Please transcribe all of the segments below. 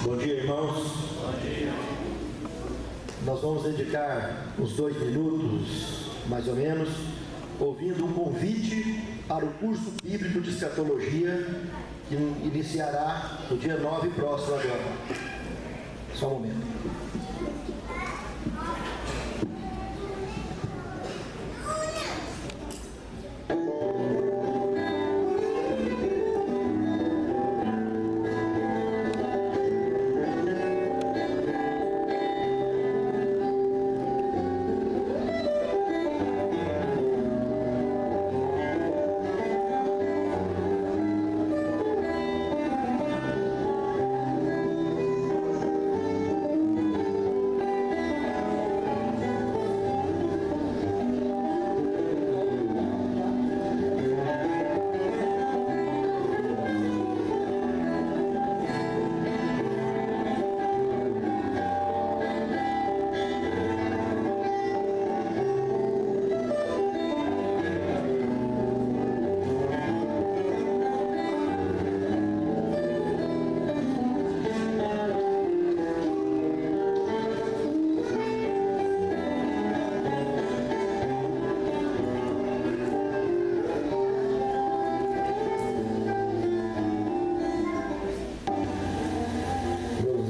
Bom dia, irmãos. Bom dia. Nós vamos dedicar uns 2 minutos, mais ou menos, ouvindo um convite para o curso bíblico de escatologia que iniciará no dia 9 próximo agora. Só um momento.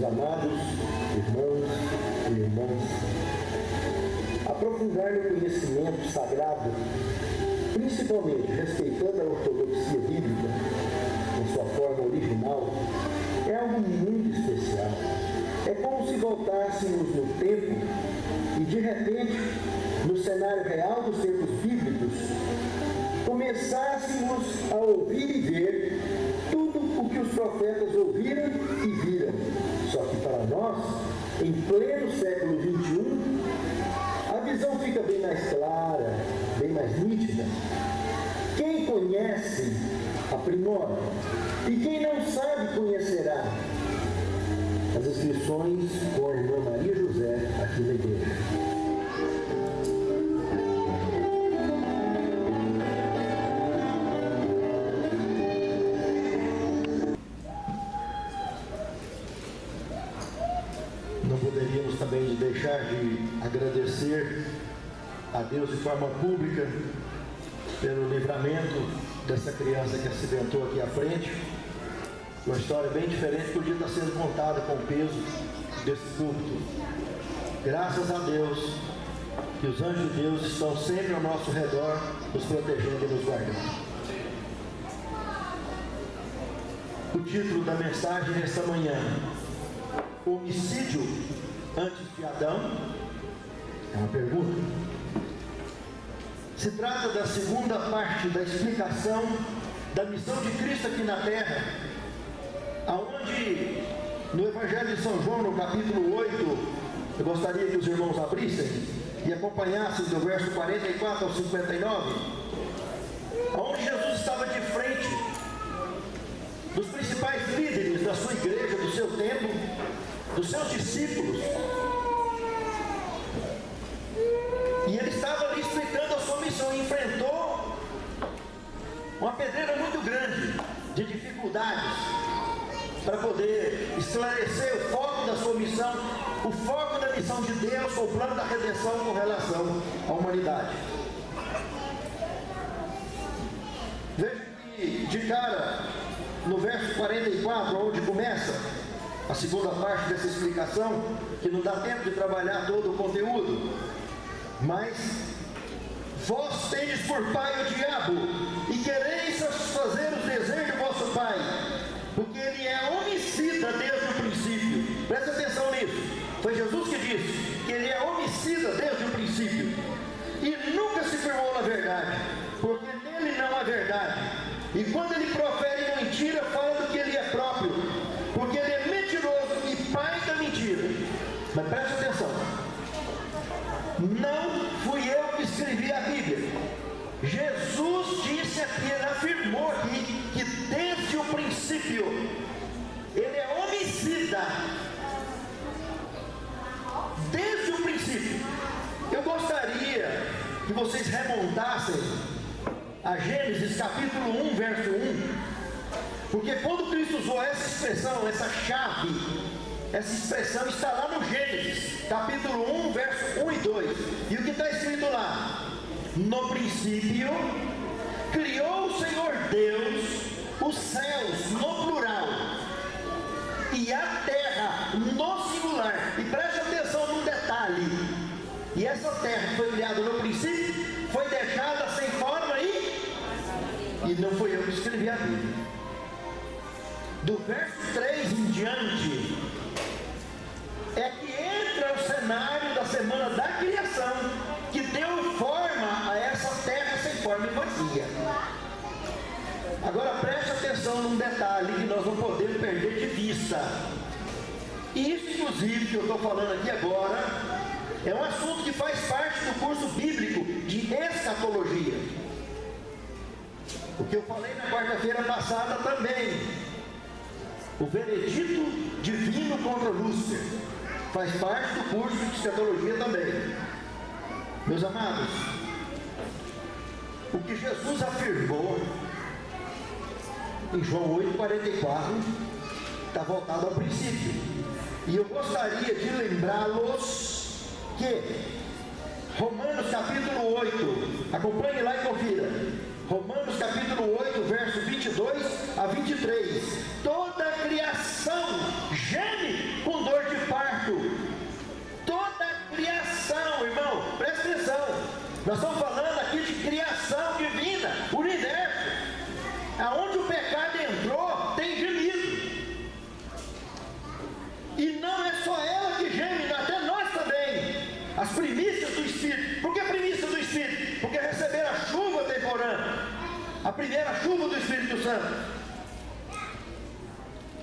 Amados irmãos e irmãs, aprofundar no conhecimento sagrado, principalmente respeitando a ortodoxia bíblica em sua forma original, é algo muito especial. É como se voltássemos no tempo e, de repente, no cenário real dos tempos bíblicos, começássemos a ouvir e ver tudo o que os profetas ouviram e viram. Só que para nós, em pleno século XXI, a visão fica bem mais clara, bem mais nítida. Quem conhece, aprimora, e quem não sabe, conhecerá. As inscrições com a irmã Maria José aqui na igreja. Não poderíamos também deixar de agradecer a Deus de forma pública pelo livramento dessa criança que acidentou aqui à frente. Uma história bem diferente podia estar sendo contada com o peso desse púlpito. Graças a Deus que os anjos de Deus estão sempre ao nosso redor, nos protegendo e nos guardando. O título da mensagem nesta manhã: homicídio antes de Adão? É uma pergunta. Se trata da segunda parte da explicação da missão de Cristo aqui na terra, aonde no Evangelho de São João, no capítulo 8, eu gostaria que os irmãos abrissem e acompanhassem do verso 44 ao 59, aonde Jesus estava de frente dos principais líderes da sua igreja, do seu tempo, dos seus discípulos, e ele estava ali explicando a sua missão e enfrentou uma pedreira muito grande de dificuldades para poder esclarecer o foco da sua missão, o foco da missão de Deus, o plano da redenção com relação à humanidade. Veja que de cara, no verso 44, onde começa a segunda parte dessa explicação, que não dá tempo de trabalhar todo o conteúdo, mas vós tendes por pai o diabo, e quereis satisfazer os desejos de vosso pai, porque ele é homicida desde o princípio. Presta atenção nisso. Foi Jesus que disse que ele é homicida desde o princípio, e nunca se firmou na verdade, porque nele não há verdade. E quando ele profere mentira, fala do que ele é próprio, porque ele é mentiroso e pai da mentira. Mas presta atenção, não fui eu que escrevi a Bíblia. Jesus disse aqui, ele afirmou aqui, que desde o princípio ele é homicida. Desde o princípio. Eu gostaria que vocês remontassem a Gênesis capítulo 1, verso 1, porque quando Cristo usou essa expressão, essa chave Essa expressão está lá no Gênesis, capítulo 1, verso 1 e 2. E o que está escrito lá? No princípio, criou o Senhor Deus os céus, no plural, e a terra, no singular. E preste atenção num detalhe. E essa terra que foi criada no princípio, foi deixada sem forma e não foi eu que escrevi a Bíblia. Do verso 3 em diante, é que entra o cenário da semana da criação, que deu forma a essa terra sem forma e vazia. Agora preste atenção num detalhe que nós não podemos perder de vista. Isso, inclusive, que eu estou falando aqui agora, é um assunto que faz parte do curso bíblico de escatologia. O que eu falei na quarta-feira passada também. O veredito divino contra Lúcifer faz parte do curso de escatologia também. Meus amados, o que Jesus afirmou em João 8,44 está voltado ao princípio. E eu gostaria de lembrá-los que Romanos capítulo 8, acompanhe lá e confira. Romanos capítulo 8, verso 22 a 23. Toda a criação geme com dor de parto. Toda a criação, irmão, presta atenção. Nós estamos falando aqui de criação divina, universo. Aonde o pecado entrou, tem gemido. E não é só ela que geme, até nós também. As primícias do Espírito. Por que primícia do Espírito? Porque receberam a chuva temporânea, a primeira chuva do Espírito Santo,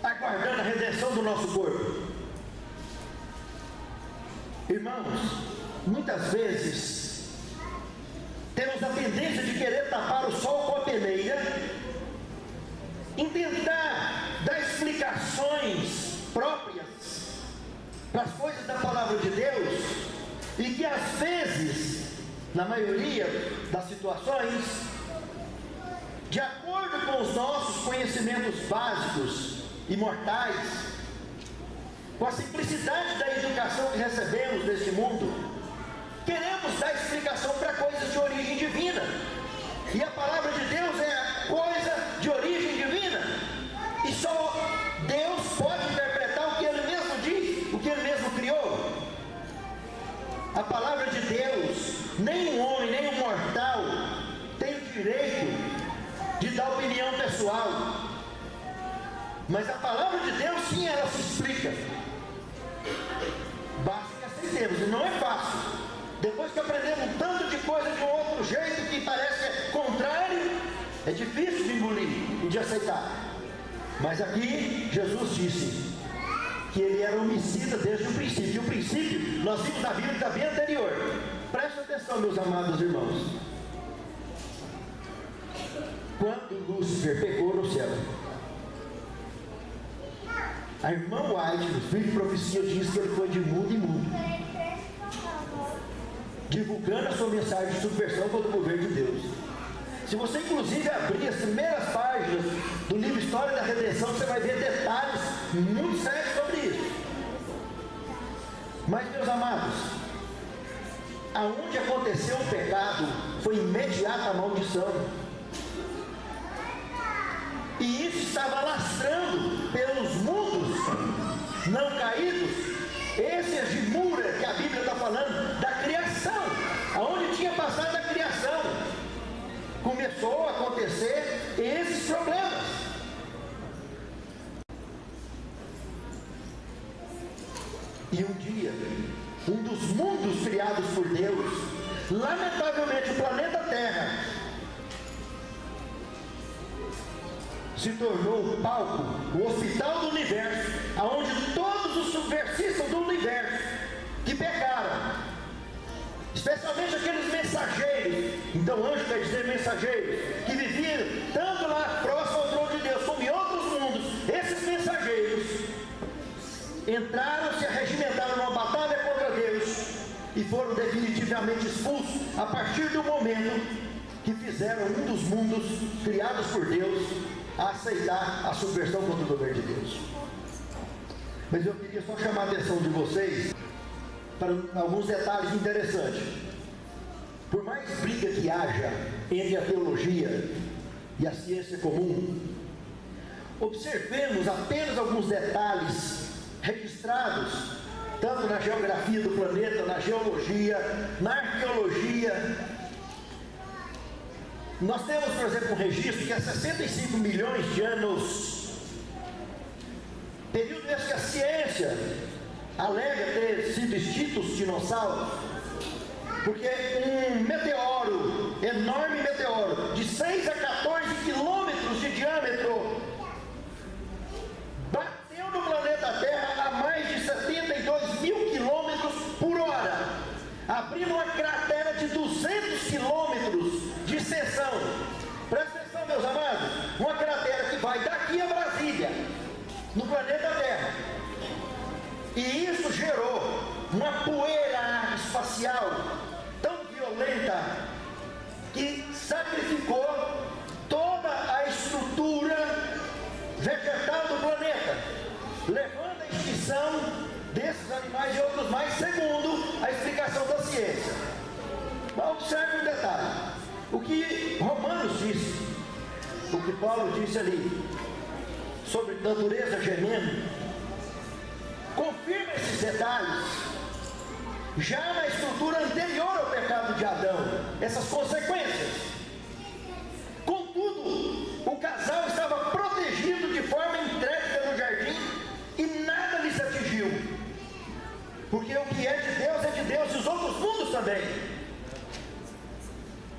aguardando a redenção do nosso corpo. Irmãos, muitas vezes temos a tendência de querer tapar o sol com a peneira, em tentar dar explicações próprias para as coisas da palavra de Deus, e que às vezes, na maioria das situações, de acordo com os nossos conhecimentos básicos e mortais, com a simplicidade da educação que recebemos deste mundo, queremos dar explicação para coisas de origem divina. E a palavra de Deus é a coisa de origem divina. E só Deus pode interpretar o que Ele mesmo diz, o que Ele mesmo criou. A palavra de Deus, nem um homem, nem um mortal tem o direito de dar opinião pessoal. Mas a palavra de Deus, sim, ela se explica. Basta que aceitemos, e não é fácil. Depois que aprendemos um tanto de coisa de um outro jeito que parece que é contrário, é difícil de engolir e de aceitar. Mas aqui Jesus disse que ele era homicida desde o princípio. E o princípio, nós vimos na Bíblia, está bem anterior. Presta atenção, meus amados irmãos. Quando Lúcifer pecou no céu, a irmã White, no Espírito de Profecia, diz que ele foi de mundo em mundo, divulgando a sua mensagem de subversão contra o governo de Deus. Se você inclusive abrir as primeiras páginas do livro História da Redenção, você vai ver detalhes muito sérios sobre isso. Mas, meus amados, aonde aconteceu o pecado, foi imediata a maldição. E isso estava lastrando pelos mundos não caídos. Esse é de Mura que a Bíblia está falando, da criação, aonde tinha passado a criação, começou a acontecer esses problemas. E um dia, um dos mundos criados por Deus, lamentavelmente o planeta Terra, se tornou o palco, o hospital do universo, aonde todos os subversistas do universo que pecaram, especialmente aqueles mensageiros, então anjo quer dizer mensageiros, que viviam tanto lá próximo ao trono de Deus como em outros mundos, esses mensageiros entraram, se arregimentaram numa batalha contra Deus e foram definitivamente expulsos a partir do momento que fizeram um dos mundos criados por Deus a aceitar a subversão contra o governo de Deus. Mas eu queria só chamar a atenção de vocês para alguns detalhes interessantes. Por mais briga que haja entre a teologia e a ciência comum, observemos apenas alguns detalhes registrados tanto na geografia do planeta, na geologia, na arqueologia. Nós temos, por exemplo, um registro que há 65 milhões de anos, período esse que a ciência alega ter sido extintos os dinossauros, porque um meteoro, enorme meteoro, de 6 a 14 quilômetros de diâmetro, bateu no planeta Terra a mais de 72 mil quilômetros por hora, abrindo uma cratera de 200 quilômetros de extensão. Presta atenção, meus amados, uma cratera que vai daqui a Brasília, no planeta Terra. E isso gerou uma poeira espacial tão violenta que sacrificou toda a estrutura vegetal do planeta, levando à extinção desses animais e outros mais, segundo a explicação da ciência. Mas observe um detalhe: o que Romanos disse, o que Paulo disse ali sobre natureza gemendo, confirma esses detalhes já na estrutura anterior ao pecado de Adão, essas consequências. Contudo, o casal estava protegido de forma intrépida no jardim e nada lhes atingiu, porque o que é de Deus e os outros mundos também.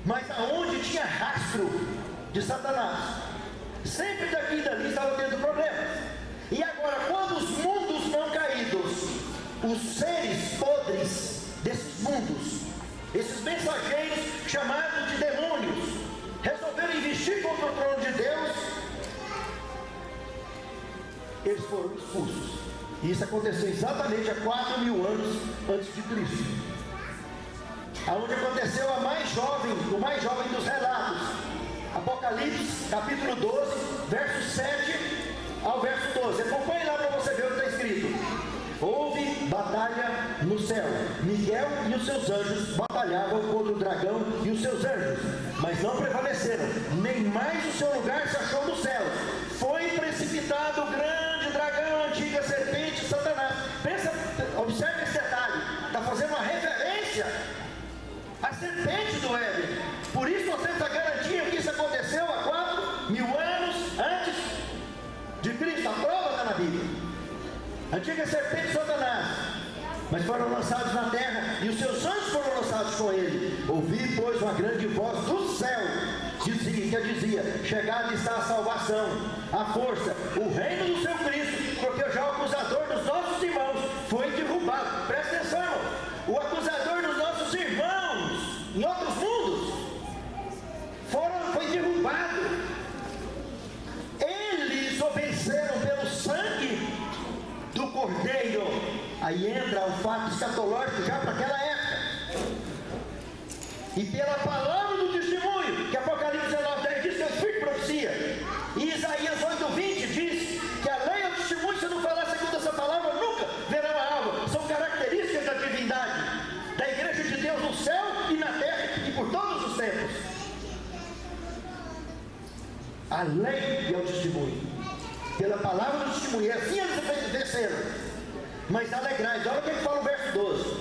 Mas aonde tinha rastro de Satanás, sempre daqui e dali estava tendo problemas. E agora, quando os mundos não caídos, os seres podres desses mundos, esses mensageiros chamados de demônios, resolveram investir contra o trono de Deus, eles foram expulsos. E isso aconteceu exatamente há 4.000 anos antes de Cristo, aonde aconteceu o mais jovem dos relatos, Apocalipse capítulo 12, verso 7 ao verso 12. Acompanhe lá para você ver o que está escrito. Houve batalha no céu. Miguel e os seus anjos batalhavam contra o dragão e os seus anjos, mas não prevaleceram, nem mais o seu lugar se achou no céu. Foi precipitado o grande dragão, a antiga serpente, Satanás. Observe esse detalhe, está fazendo uma referência à serpente do Éden. Por isso nós temos a garantia que isso aconteceu há 4.000 anos antes de Cristo. A prova está na Bíblia. Antiga serpente, Satanás, mas foram lançados na terra, e os seus anjos foram lançados com ele. Ouvi, pois, uma grande voz do céu, que dizia: chegada está a salvação, a força, o reino do seu Cristo, porque já o acusador dos nossos irmãos foi derrubado. Presta atenção, irmão. O acusador dos nossos irmãos em outros mundos foi derrubado. Eles o venceram pelo sangue do Cordeiro. Aí entra o fato escatológico já para aquela época, e pela palavra do testemunho, que Apocalipse 19:10 diz que é o Espírito de profecia, e Isaías 8:20 diz que a lei é o testemunho. Se não falar segundo essa palavra, nunca verão a alva. São características da divindade, da igreja de Deus no céu e na terra e por todos os tempos. A lei é o testemunho, pela palavra do testemunho, e assim eles venceram. Mas alegrai-vos, olha o que ele fala no verso 12: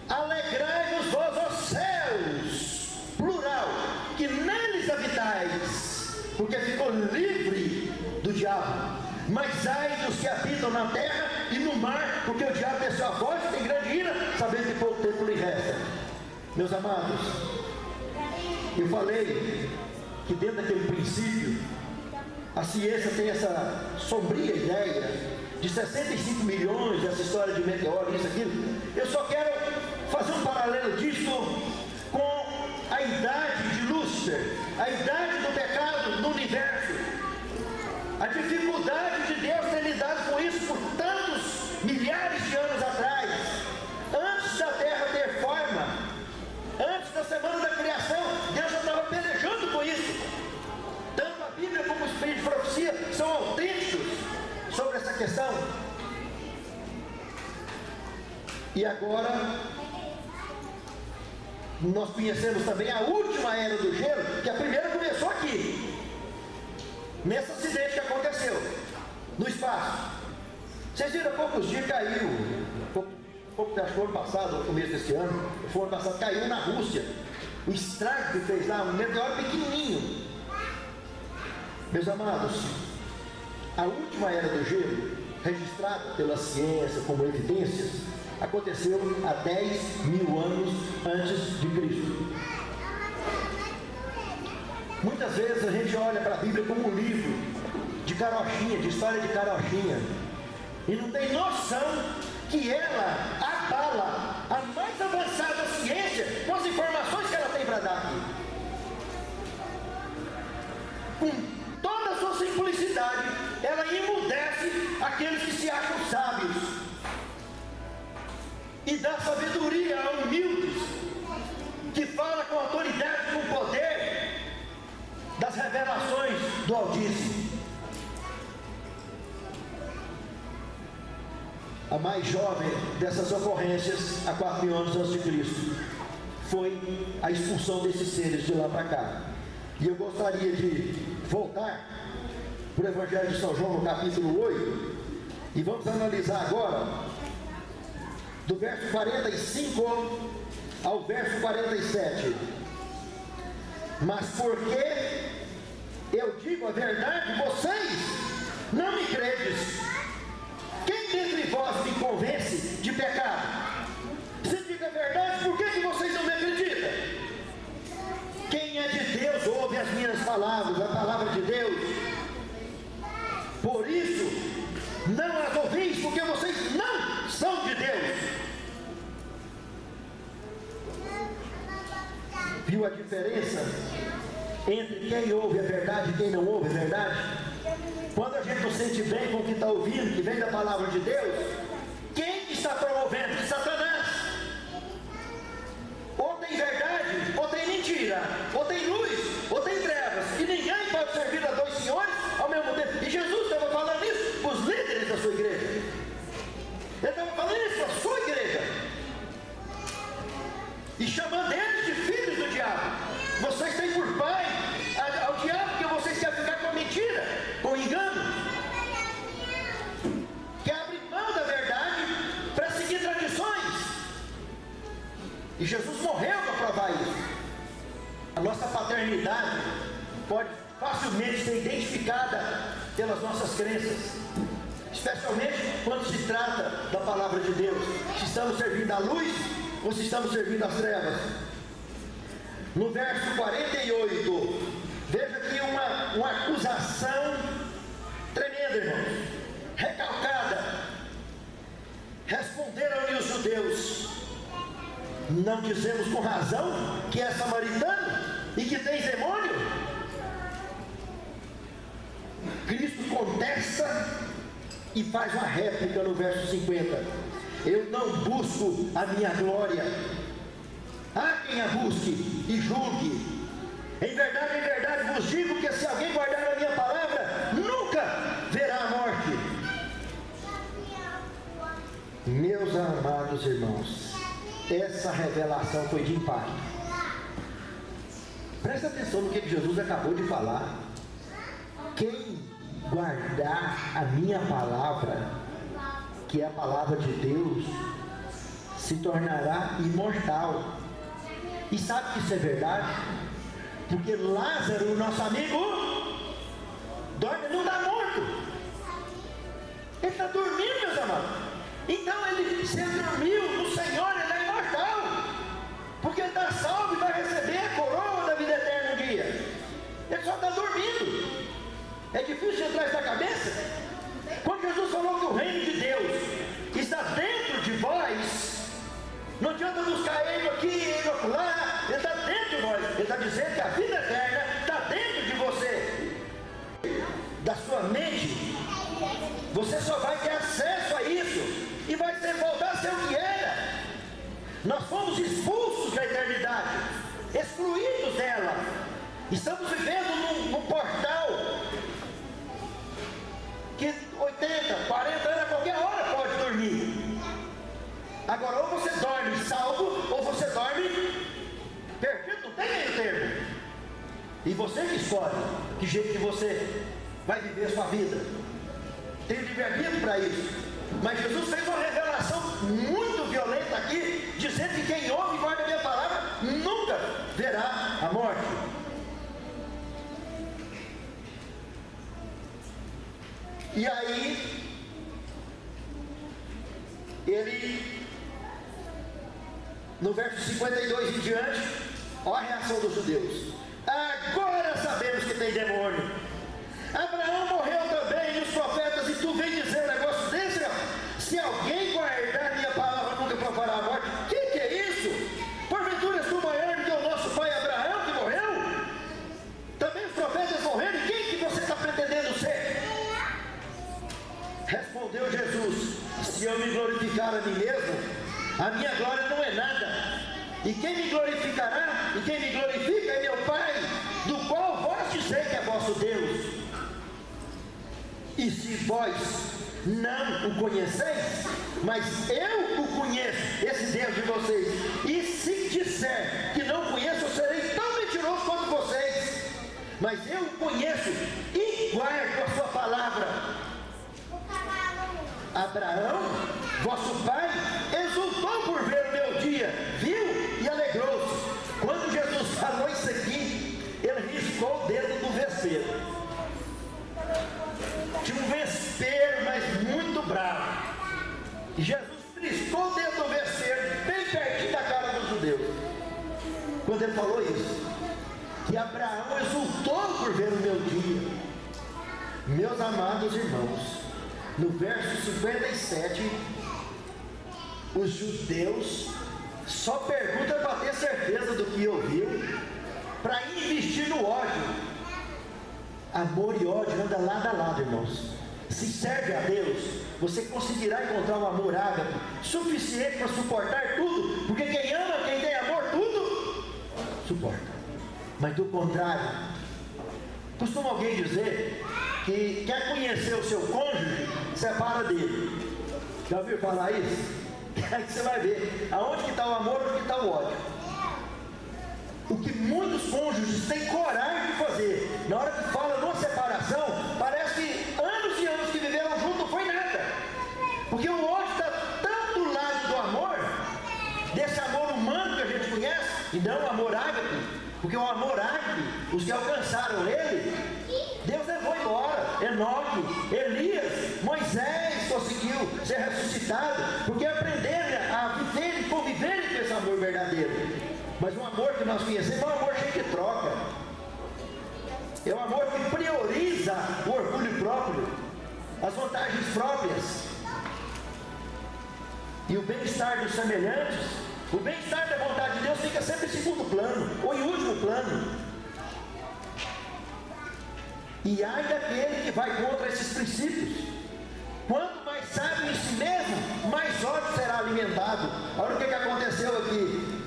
alegrai-vos vós, ó céus, plural, que neles habitais, porque ficou livre do diabo. Mas ai dos que habitam na terra e no mar, porque o diabo desceu a voz e tem grande ira, sabendo que pouco tempo lhe resta. Meus amados, eu falei que dentro daquele princípio, a ciência tem essa sombria ideia de 65 milhões, essa história de meteoro, isso, aquilo. Eu só quero fazer um paralelo disso com a idade de Lúcifer, a idade do pecado no universo, a dificuldade de Deus ter lidado com isso por tantos milhares de anos atrás, antes da terra ter forma, antes da semana da criação. Deus já estava pelejando com isso. Tanto a Bíblia como o Espírito de profecia são autênticos sobre essa questão. E agora, nós conhecemos também a última era do gelo, que a primeira começou aqui, nesse acidente que aconteceu, no espaço. Vocês viram há poucos dias caiu, acho que o ano passado, no começo desse ano, o ano passado caiu na Rússia, o estrago que fez lá, um meteoro pequenininho. Meus amados, a última era do gelo, registrada pela ciência como evidências, aconteceu há 10 mil anos antes de Cristo. Muitas vezes a gente olha para a Bíblia como um livro de carochinha, de história de carochinha, e não tem noção que ela abala a mais avançada ciência com as informações que ela tem para dar aqui. Com toda a sua simplicidade, ela emudece aqueles que se acham sábios e dá sabedoria a humildes, que fala com autoridade, com poder das revelações do Altíssimo. A mais jovem dessas ocorrências, há 4 mil anos antes de Cristo, foi a expulsão desses seres de lá para cá. E eu gostaria de voltar para o Evangelho de São João, no capítulo 8, e vamos analisar agora, do verso 45 ao verso 47. Mas porque eu digo a verdade, vocês não me credes. Quem dentre vós me convence de pecado? Se diga a verdade, por que vocês não me acreditam? Quem é de Deus ouve as minhas palavras, a palavra de Deus. Por isso, não as ouvis, porque vocês não são de Deus. Viu a diferença entre quem ouve a verdade e quem não ouve a verdade? Quando a gente não sente bem com o que está ouvindo, que vem da palavra de Deus, quem está promovendo? Satanás. Ou tem verdade, ou tem mentira, ou tem luz, ou tem trevas, e ninguém pode servir a 2 senhores ao mesmo tempo. E Jesus estava falando isso para os líderes da sua igreja. Ele estava falando isso para a sua igreja, e chamando eles de filhos do diabo. Vocês têm por pai ao diabo, porque vocês querem ficar com a mentira, com o engano, que abre mão da verdade para seguir tradições. E Jesus morreu para provar isso. A nossa paternidade pode facilmente ser identificada pelas nossas crenças, especialmente quando se trata da palavra de Deus. Se estamos servindo à luz ou se estamos servindo às trevas. No verso 48, veja aqui uma acusação tremenda, irmãos, recalcada. Responderam-lhe os judeus: não dizemos com razão que é samaritano e que tem demônio? Cristo contesta e faz uma réplica no verso 50. Eu não busco a minha glória. Há quem a busque e julgue. Em verdade vos digo que se alguém guardar a minha palavra, nunca verá a morte. Meus amados irmãos, essa revelação foi de impacto. Presta atenção no que Jesus acabou de falar. Quem guardar a minha palavra, que é a palavra de Deus, se tornará imortal. E sabe que isso é verdade? Porque Lázaro, nosso amigo, dorme, não está morto. Ele está dormindo, meus amados. Então, se ele dormiu no Senhor, ele é imortal. Porque ele está salvo e vai receber a coroa da vida eterna um dia. Ele só está dormindo. É difícil de entrar isso na cabeça? Quando Jesus falou que o reino de Deus está dentro de vós, não adianta buscar ele aqui, ele lá, ele está dentro de nós. Ele está dizendo que a vida eterna está dentro de você, da sua mente. Você só vai ter acesso a isso e vai voltar a ser o que era. Nós fomos expulsos da eternidade, excluídos dela. Estamos vivendo num portal que 80, 40 anos a qualquer hora pode dormir. Agora, ou você dorme salvo, ou você dorme perdido, não tem meio termo. E você que escolhe que jeito que você vai viver a sua vida. Tem livre-arbítrio para isso. Mas Jesus fez uma revelação muito violenta aqui, dizendo que quem ouve e guarda a minha palavra nunca verá a morte. E aí, ele, no verso 52 em diante, olha a reação dos judeus. Agora sabemos que tem demônio. Abraão morreu também, e os profetas, e tu vem dizer um negócio desse? Se alguém guardar minha palavra, nunca provará a morte. Que é isso? Porventura és tu maior do que o nosso pai Abraão, que morreu? Também os profetas morreram, e quem que você está pretendendo ser? Respondeu Jesus: se eu me glorificar a mim mesmo, a minha glória não é nada. E quem me glorificará, e quem me glorifica é meu Pai, do qual vós dizeis que é vosso Deus. E se vós não o conheceis, mas eu o conheço, esse Deus de vocês, e se disser que não conheço, eu serei tão mentiroso quanto vocês. Mas eu o conheço e guardo a sua palavra. Abraão, vosso pai, exultou por ver o meu dia, viu e alegrou-se. Quando Jesus falou isso aqui, ele riscou o dedo do vespeiro. Tinha um vespeiro, mas muito bravo. E Jesus riscou o dedo do vespeiro, bem pertinho da cara dos judeus. Quando ele falou isso, que Abraão exultou por ver o meu dia. Meus amados irmãos, no verso 57, os judeus só perguntam para ter certeza do que ouviram, para investir no ódio. Amor e ódio andam lado a lado, irmãos. Se serve a Deus, você conseguirá encontrar um amor ágape suficiente para suportar tudo, porque quem ama, quem tem amor, tudo suporta. Mas do contrário, costuma alguém dizer que quer conhecer o seu cônjuge, separa dele. Já ouviu falar isso? Aí você vai ver aonde que está o amor, onde que está o ódio. O que muitos cônjuges têm coragem de fazer, na hora que fala numa separação, parece que anos e anos que viveram juntos não foi nada. Porque o ódio está tanto do lado do amor, desse amor humano que a gente conhece, e não o amor ágape. Porque o amor ágape, os que alcançaram ele, Deus levou embora. Enoque, Elias, Moisés conseguiu ser ressuscitado, porque aprenderam a viver e conviver com esse amor verdadeiro. Mas o amor que nós conhecemos é um amor cheio de troca. É um amor que prioriza o orgulho próprio, as vantagens próprias. E o bem-estar dos semelhantes, o bem-estar da vontade de Deus fica sempre em segundo plano, ou em último plano. E ai daquele que vai contra esses princípios. Quanto mais sábio em si mesmo, mais ódio será alimentado. Olha o que aconteceu aqui.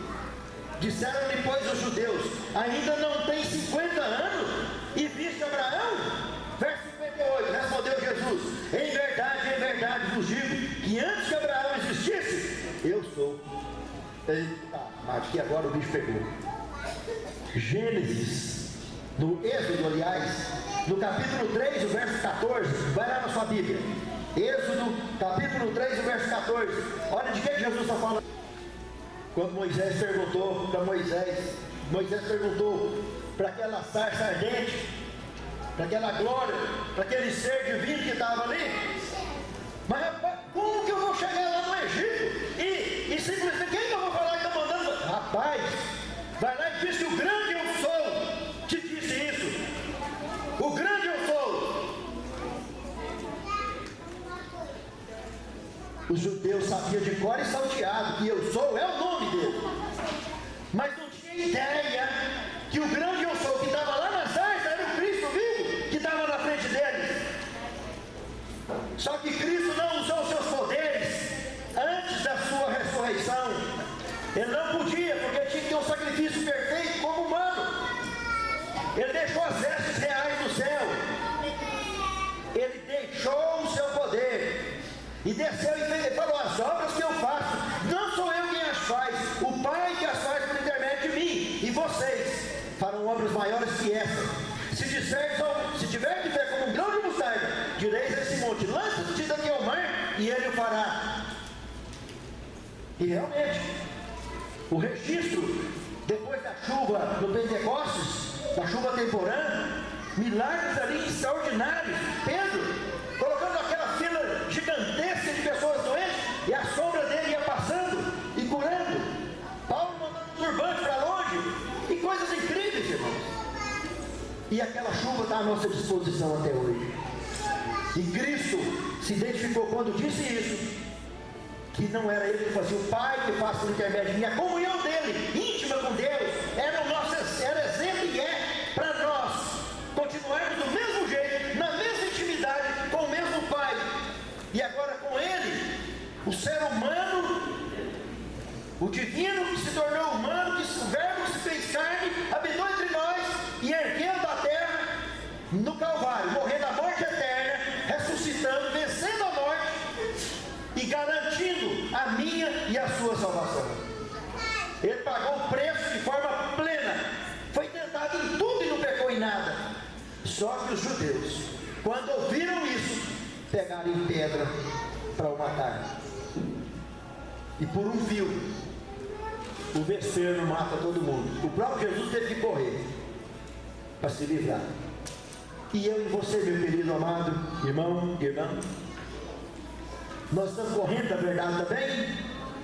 Disseram-lhe, pois, os judeus: ainda não tem 50 anos e viste Abraão? Verso 58, respondeu Jesus: em verdade vos digo, que antes que Abraão existisse, eu sou. Eita, mas que agora o bicho pegou. Gênesis, no Êxodo, aliás, no capítulo 3, o verso 14, vai lá na sua Bíblia. Êxodo, capítulo 3, o verso 14. Olha de que Jesus está falando. Quando Moisés perguntou para Moisés perguntou para aquela sarça ardente, para aquela glória, para aquele ser divino que estava ali: mas rapaz, como que eu vou chegar lá no Egito? E simplesmente, quem que eu vou falar que está mandando? Rapaz, vai lá e diz que o grande eu sou te disse isso. O grande eu sou. Os judeus sabiam de cor e salteado que eu sou é o nome dele, mas não tinha ideia que o grande eu sou que estava lá na sarça era o Cristo vivo que estava na frente deles. Só que Cristo não usou seus poderes antes da sua ressurreição. Ele não podia, porque tinha que ter um sacrifício perfeito como humano. Ele deixou as vestes reais do céu, ele deixou o seu poder e desceu e falou: as obras que eu faço, Não sou eu quem as faz, o Pai que as faz por intermédio de mim. E vocês farão obras maiores que essa. Se tiver de fé como um grão de mostarda, direis a esse monte: lança-te daqui ao mar, e ele o fará. E realmente, o registro depois da chuva do Pentecostes, da chuva temporânea, milagres ali extraordinários. Pedro colocando aquela fila gigantesca de pessoas doentes, e a sombra dele ia passando e curando. Paulo mandando um turbante para longe, e coisas incríveis, irmãos. E aquela chuva está à nossa disposição até hoje. E Cristo se identificou quando disse isso, que não era ele que fazia, o Pai que faz por intermédio de mim. A comunhão dele, íntima com Deus, era exemplo e é para nós continuarmos do mesmo jeito, na mesma intimidade, com o mesmo Pai. E agora com ele, o ser humano, o divino que se tornou humano, que o Verbo se fez carne, habitou entre nós e erguendo a terra no Calvário, morrendo a morte eterna, ressuscitando, vencendo a morte e garantindo a minha e a sua salvação. Ele pagou o preço de forma plena, foi tentado em tudo e não pecou em nada. Só que os judeus, quando ouviram isso, pegaram em pedra para o matar. E por um fio, o vesperno mata todo mundo. O próprio Jesus teve que correr para se livrar. E eu e você, meu querido amado irmão, irmã, nós estamos correndo da verdade também.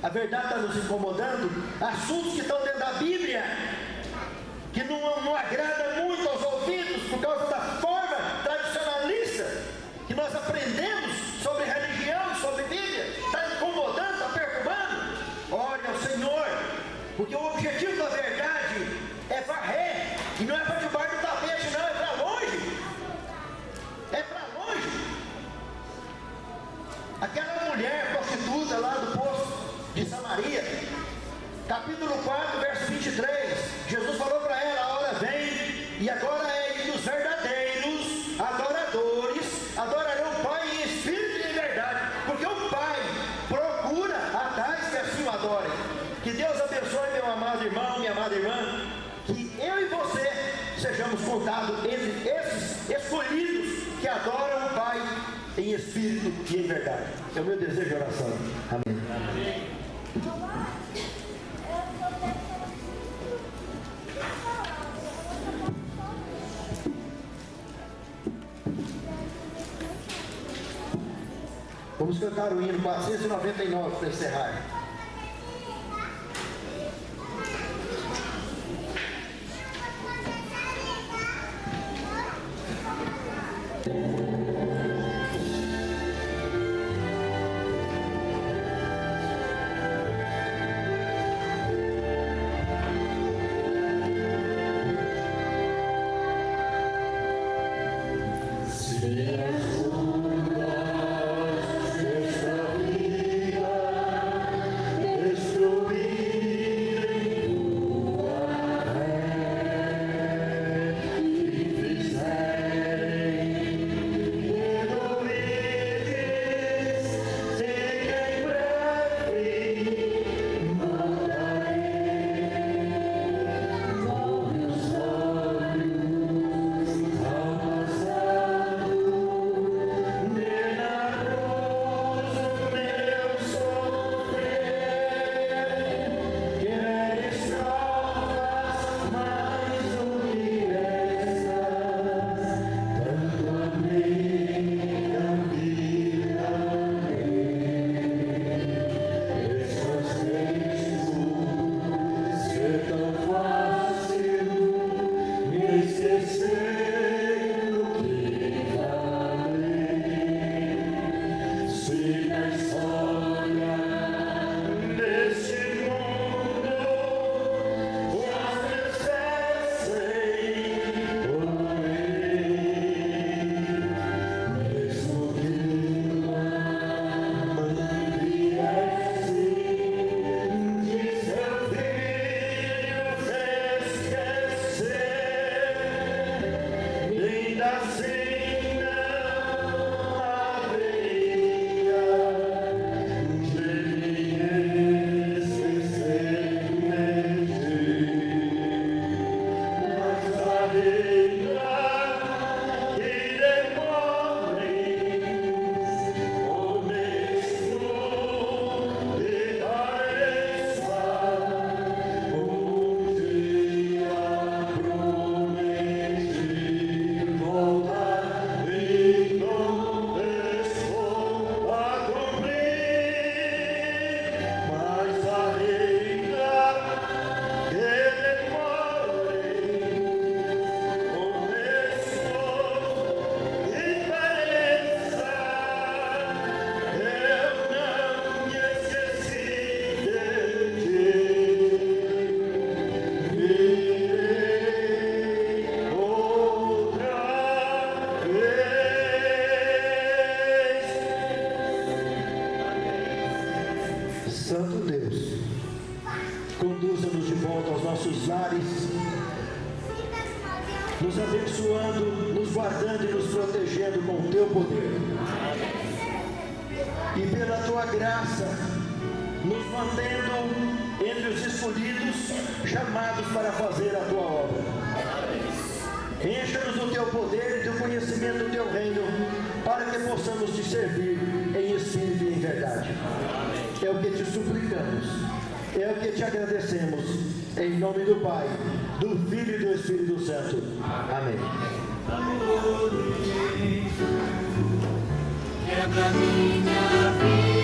A verdade está nos incomodando. Assuntos que estão dentro da Bíblia, que não agrada muito aos ouvidos, por causa da forma tradicionalista que nós aprendemos sobre religião, sobre Bíblia. Está incomodando, está perturbando. Ore ao Senhor, porque o objetivo da verdade é varrer, e não é para debaixo do tapete, não, é para longe. É para longe. Aquela mulher prostituta lá do poço de Samaria, capítulo 4, verso 23, Jesus falou para ela: a hora vem, e agora é que os verdadeiros adoradores adorarão o Pai em espírito e em verdade, porque o Pai procura a tais que assim o adorem. Que Deus abençoe, meu amado irmão, minha amada irmã, que eu e você sejamos contados entre esses escolhidos que adoram o Pai em espírito e em verdade. É o meu desejo de oração. Amém. Amém. Vamos cantar o hino 499 para encerrar. Santo Deus, conduza-nos de volta aos nossos lares, nos abençoando, nos guardando e nos protegendo com o teu poder. E pela tua graça, nos mantendo entre os escolhidos, chamados para fazer a tua obra. Encha-nos do teu poder e do conhecimento do teu reino, para que possamos te servir em espírito e em verdade. É o que te suplicamos, é o que te agradecemos, em nome do Pai, do Filho e do Espírito Santo. Amém. É pra minha vida.